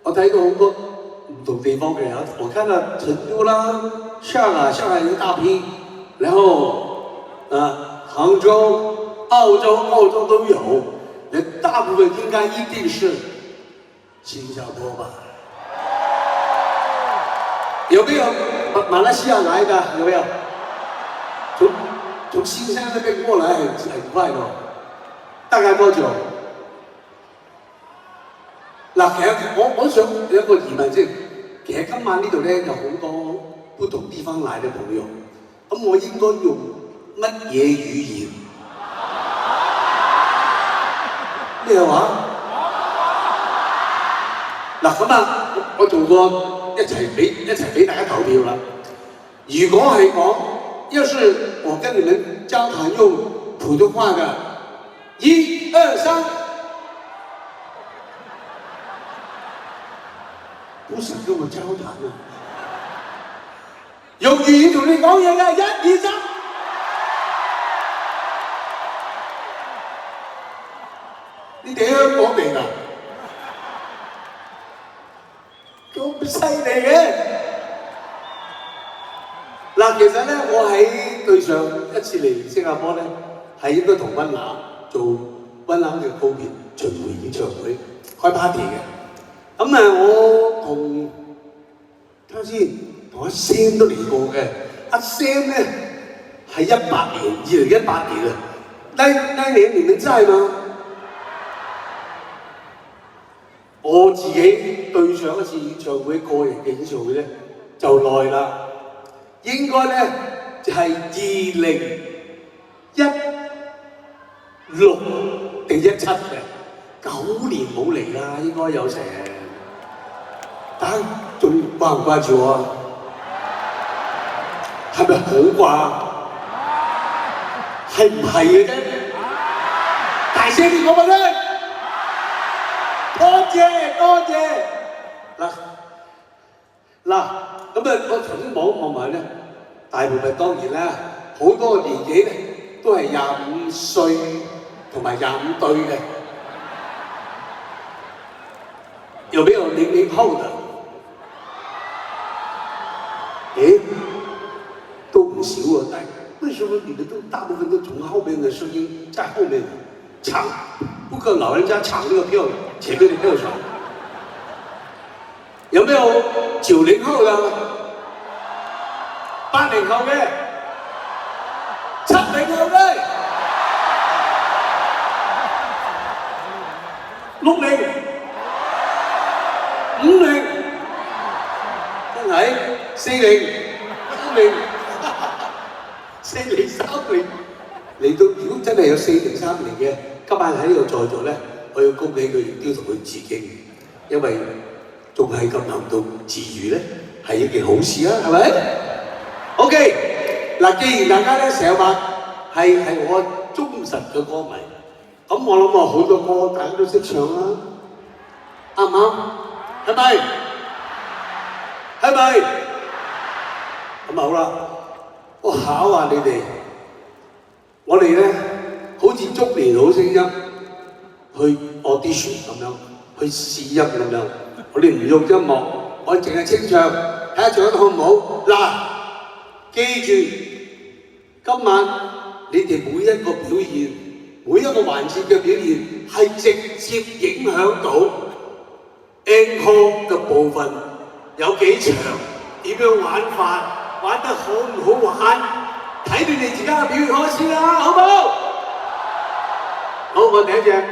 我睇到好多唔同地方嘅人，我看到成都啦、上海有大批，然後杭州、澳洲都有，大部分應該一定是新加坡吧？有沒有馬來西亞來的？有沒有？從新山那邊過來很快咯，大概多久？嗱，其實我想有一個疑問先，其實今晚呢度咧有好多不同地方來嘅朋友，咁我應該用乜嘢語言？咩話？嗱咁啊，我做過一齊俾大家投票啦。如果係講，要是我跟你們交談用普通話嘅，1、2、3。不想跟我交談啊！用語言同你講嘢嘅，1、2、3。你哋香港嚟㗎？咁犀利嘅！嗱，其實咧，我喺對上一次嚟新加坡咧，係應該同溫拿做溫拿嘅告別巡迴演唱會，開 party 嘅。咁我同睇下先，同阿 Sam 都嚟過嘅。阿 Sam 咧係2018年啊，那年你們在嗎？我自己對上一次演唱會個人嘅演唱會咧就耐啦，應該咧就係2016定17嘅，9年冇嚟啦，應該有成。但仲掛唔掛住我啊？係咪好掛？係唔係嘅啫？大聲啲講咪得！多謝。嗱，咁我頭先望埋咧，大部分當然啦，好多年紀咧都係25歲同埋25對嘅。有沒有00後的？都唔少啊，但係為什麼你們都大部分都從後面的聲音在後面搶，不跟老人家搶這個票，前面的票少？有沒有90後的？80後嘅？70後嘅？60、50，真係40、30、40、30，嚟到如果真係有40、30嘅，今晚喺呢度在座咧，我要恭喜佢，亦都同佢致敬，因為仲係咁行動自如咧，係一件好事啊，係咪 ？OK， 嗱，既然大家咧成日話係我忠實嘅歌迷，咁我諗我好多歌大家都識唱啦，啱唔啱？係咪？係咪？咁好啦，我考下你哋，我哋咧好似中年好聲音去 audition 咁樣，去試音咁樣，我哋唔用音樂，我淨係清唱，睇下唱得好唔好？嗱，記住，今晚你哋每一個表現，每一個環節嘅表現係直接影響到 encore 嘅部分有幾長，點樣玩法，玩得好唔好玩，睇你哋自己嘅表現開始啦，好唔好？好，我第一隻。